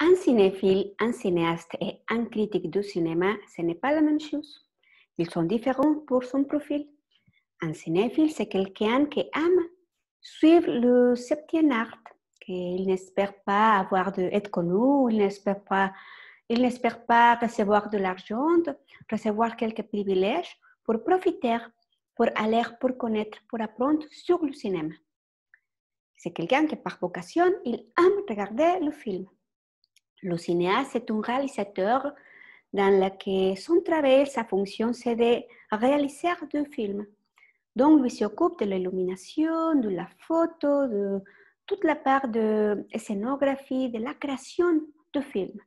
Un cinéphile, un cinéaste et un critique du cinéma, ce n'est pas la même chose. Ils sont différents pour son profil. Un cinéphile, c'est quelqu'un qui aime suivre le septième art, qu'il n'espère pas être connu, il n'espère pas recevoir de l'argent, recevoir quelques privilèges pour profiter, pour aller, pour connaître, pour apprendre sur le cinéma. C'est quelqu'un qui, par vocation, il aime regarder le film. Le cinéaste est un réalisateur dans lequel son travail, sa fonction, c'est de réaliser des films. Donc, lui s'occupe de l'illumination, de la photo, de toute la part de scénographie, de la création de films.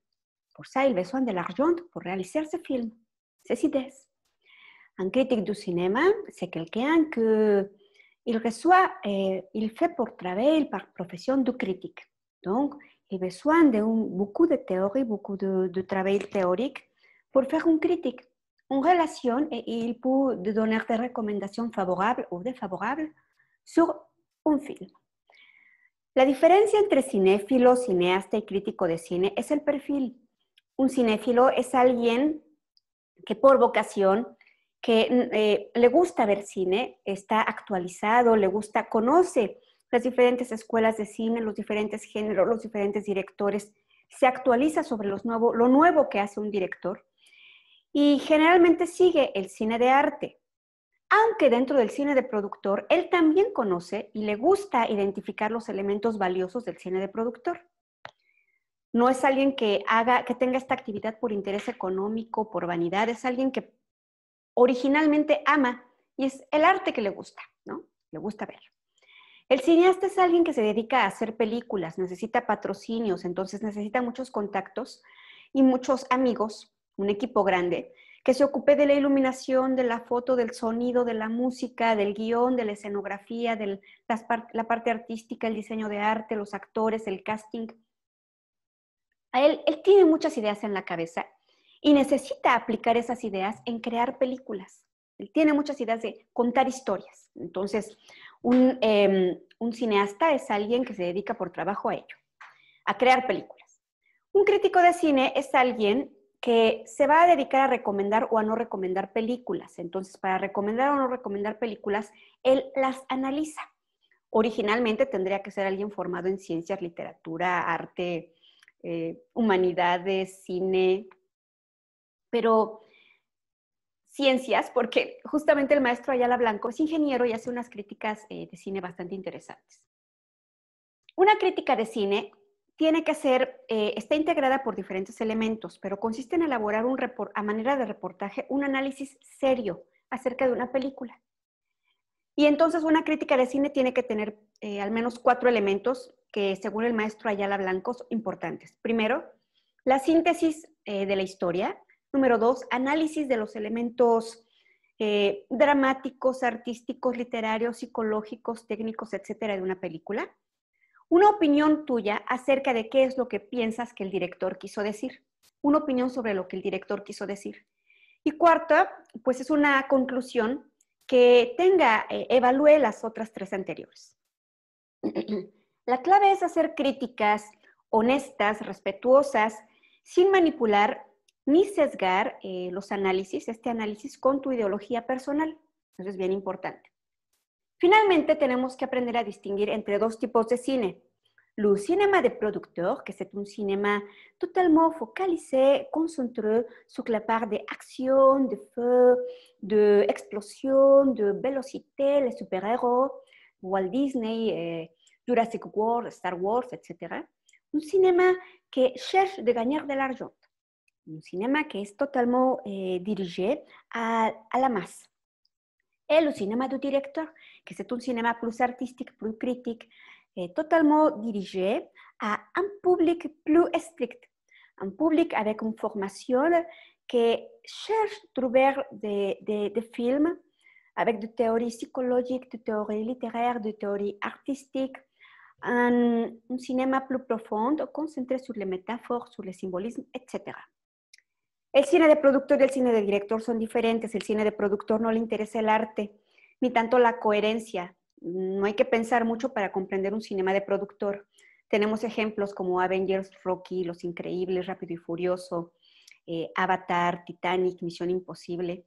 Pour ça, il a besoin de l'argent pour réaliser ce film, ces idées. Un critique du cinéma, c'est quelqu'un il reçoit, il fait pour travailler par profession de critique. Donc, il a besoin de beaucoup de théorie, beaucoup de travail théorique pour faire une critique, une relation, et il peut donner des recommandations favorables ou défavorables sur un film. La diferencia entre cinéfilo, cineasta y crítico de cine es el perfil. Un cinéfilo es alguien que por vocación, que le gusta ver cine, está actualizado, conoce las diferentes escuelas de cine, los diferentes géneros, los diferentes directores, se actualiza sobre lo nuevo que hace un director y generalmente sigue el cine de arte. Aunque dentro del cine de productor, él también conoce y le gusta identificar los elementos valiosos del cine de productor. No es alguien que tenga esta actividad por interés económico, por vanidad, es alguien que originalmente ama y es el arte que le gusta, ¿no? Le gusta ver. El cineasta es alguien que se dedica a hacer películas, necesita patrocinios, entonces necesita muchos contactos y muchos amigos, un equipo grande, que se ocupe de la iluminación, de la foto, del sonido, de la música, del guión, de la escenografía, de la parte artística, el diseño de arte, los actores, el casting. Él tiene muchas ideas en la cabeza y necesita aplicar esas ideas en crear películas. Él tiene muchas ideas de contar historias. Entonces, un cineasta es alguien que se dedica por trabajo a ello, a crear películas. Un crítico de cine es alguien que se va a dedicar a recomendar o a no recomendar películas. Entonces, para recomendar o no recomendar películas, él las analiza. Originalmente tendría que ser alguien formado en ciencias, literatura, arte, humanidades, cine, pero ciencias, porque justamente el maestro Ayala Blanco es ingeniero y hace unas críticas de cine bastante interesantes. Una crítica de cine tiene que ser, está integrada por diferentes elementos, pero consiste en elaborar a manera de reportaje un análisis serio acerca de una película. Y entonces una crítica de cine tiene que tener al menos 4 elementos que, según el maestro Ayala Blanco, son importantes. Primero, la síntesis de la historia. Número 2, análisis de los elementos dramáticos, artísticos, literarios, psicológicos, técnicos, etcétera, de una película. Una opinión tuya acerca de qué es lo que piensas que el director quiso decir. Una opinión sobre lo que el director quiso decir. Y cuarta, pues es una conclusión que evalúe las otras 3 anteriores. La clave es hacer críticas honestas, respetuosas, sin manipular ni sesgar este análisis con tu ideología personal. Eso es bien importante. Finalmente, tenemos que aprender a distinguir entre 2 tipos de cine. Le cinéma de producteur, que c'est un cinéma totalement focalisé, concentré sur la part d'action, de feu, d'explosion, de vélocité, les super-héros, Walt Disney, Jurassic World, Star Wars, etc. Un cinéma qui cherche de gagner de l'argent. Un cinéma qui est totalement dirigé à la masse. Et le cinéma du directeur, que c'est un cinéma plus artistique, plus critique, totalement dirigé à un public plus strict, un public avec une formation qui cherche à trouver des films avec des théories psychologiques, des théories littéraires, des théories artistiques, un cinéma plus profond, concentré sur les métaphores, sur les symbolismes, etc. El cine de productor y el cine de director son diferentes. El cine de productor no le interesa el arte, ni tanto la coherencia. No hay que pensar mucho para comprender un cinema de productor. Tenemos ejemplos como Avengers, Rocky, Los Increíbles, Rápido y Furioso, Avatar, Titanic, Misión Imposible.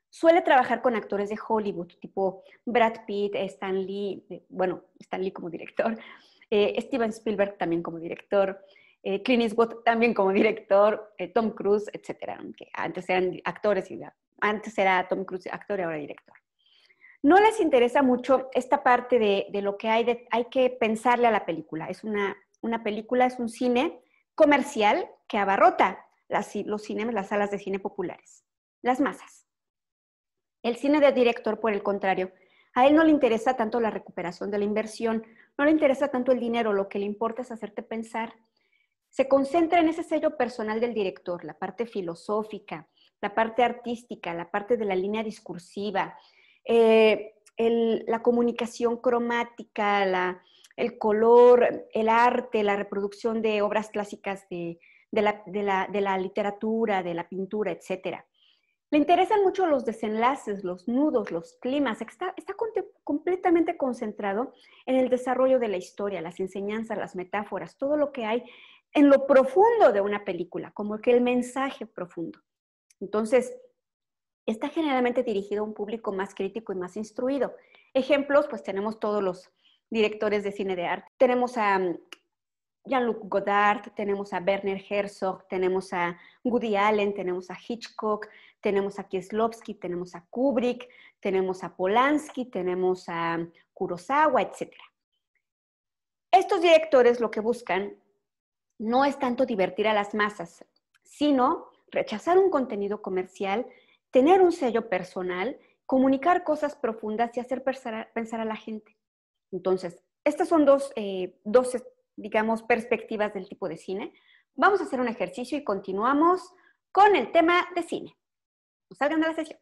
Suele trabajar con actores de Hollywood, tipo Brad Pitt, Stan Lee, Stan Lee como director, Steven Spielberg también como director, Clint Eastwood también como director, Tom Cruise, etcétera, que antes eran actores y antes era Tom Cruise actor y ahora director. No les interesa mucho esta parte de lo que hay que pensarle a la película. Es una película, es un cine comercial que abarrota los cines, las salas de cine populares, las masas. El cine de director, por el contrario, a él no le interesa tanto la recuperación de la inversión, no le interesa tanto el dinero, lo que le importa es hacerte pensar. Se concentra en ese sello personal del director, la parte filosófica, la parte artística, la parte de la línea discursiva, la comunicación cromática, el color, el arte, la reproducción de obras clásicas de la literatura, de la pintura, etc. Le interesan mucho los desenlaces, los nudos, los climas. Está completamente concentrado en el desarrollo de la historia, las enseñanzas, las metáforas, todo lo que hay en lo profundo de una película, como que el mensaje profundo. Entonces, está generalmente dirigido a un público más crítico y más instruido. Ejemplos, pues tenemos todos los directores de cine de arte. Tenemos a Jean-Luc Godard, tenemos a Werner Herzog, tenemos a Woody Allen, tenemos a Hitchcock, tenemos a Kieslowski, tenemos a Kubrick, tenemos a Polanski, tenemos a Kurosawa, etc. Estos directores lo que buscan no es tanto divertir a las masas, sino rechazar un contenido comercial, tener un sello personal, comunicar cosas profundas y hacer pensar a la gente. Entonces, estas son dos, digamos, perspectivas del tipo de cine. Vamos a hacer un ejercicio y continuamos con el tema de cine. No salgan de la sesión.